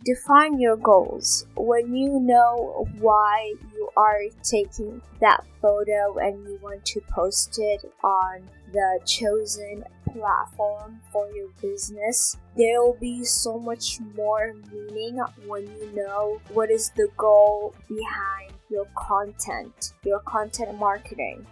define your goals. When you know why you are taking that photo and you want to post it on the chosen platform for your business, there will be so much more meaning when you know what is the goal behind your content marketing.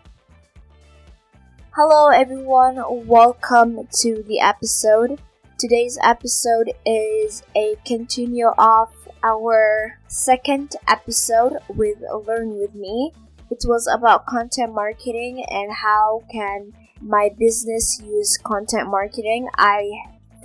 Hello everyone, welcome to the episode. Today's episode is a continue of our second episode with Learn With Me. It was about content marketing and how can my business use content marketing. I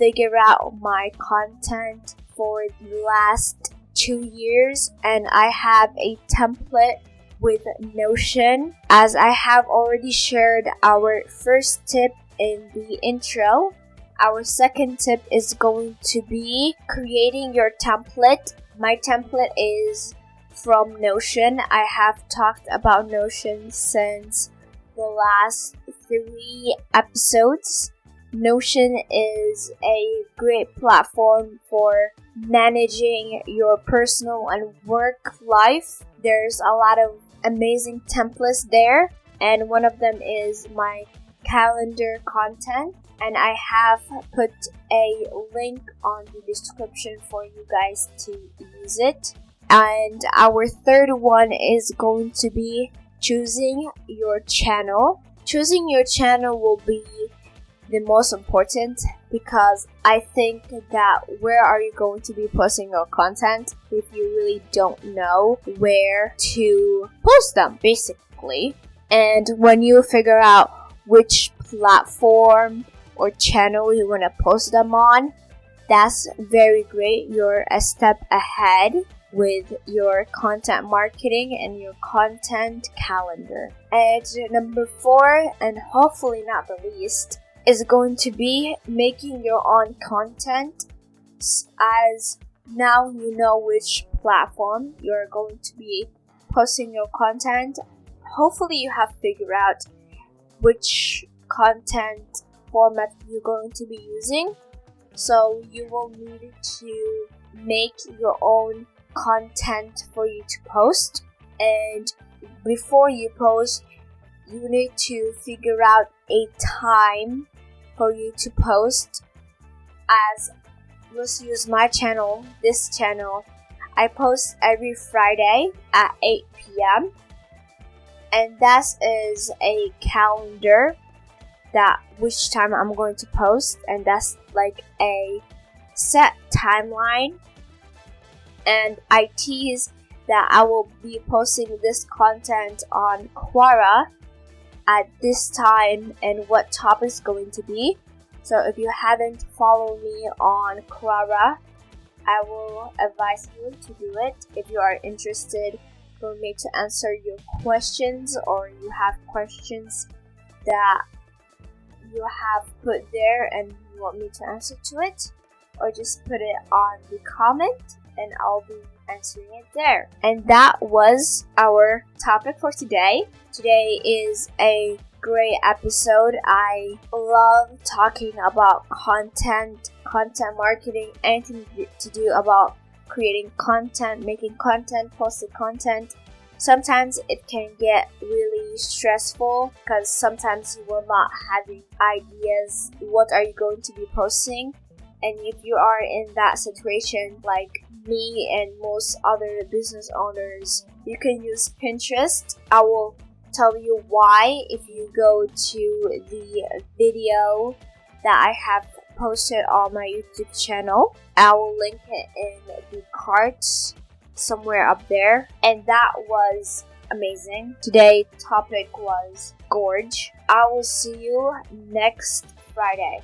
figured out my content for the last 2 years and I have a template with Notion. As I have already shared our first tip in the intro, our second tip is going to be creating your template. My template is from Notion. I have talked about Notion since the last 3 episodes. Notion is a great platform for managing your personal and work life. There's a lot of amazing templates there, and one of them is my calendar content, and I have put a link on the description for you guys to use it. And our third one is going to be choosing your channel. Choosing your channel will be the most important, because I think that where are you going to be posting your content if you really don't know where to post them, basically. And when you figure out which platform or channel you want to post them on, that's very great. You're a step ahead with your content marketing and your content calendar. And number 4, and hopefully not the least, is going to be making your own content. As now you know which platform you're going to be posting your content, hopefully you have figured out which content format you're going to be using. So you will need to make your own content for you to post, and before you post, you need to figure out a time for you to post. As let's use my channel, this channel, I post every Friday at 8 p.m. and that is a calendar that which time I'm going to post, and that's like a set timeline. And I tease that I will be posting this content on Quora at this time and what topic is going to be. So if you haven't followed me on Quora, I will advise you to do it. If you are interested for me to answer your questions, or you have questions that you have put there and you want me to answer to it, or just put it on the comment and I'll be answering it there. And that was our topic for today. Today is a great episode. I love talking about content marketing, anything to do about creating content, making content, posting content. Sometimes it can get really stressful because sometimes you will not having ideas what are you going to be posting. And if you are in that situation like me and most other business owners, you can use Pinterest. I will tell you why if you go to the video that I have posted on my YouTube channel. I will link it in the cards somewhere up there. And that was amazing. Today's topic was gorge. I will see you next Friday.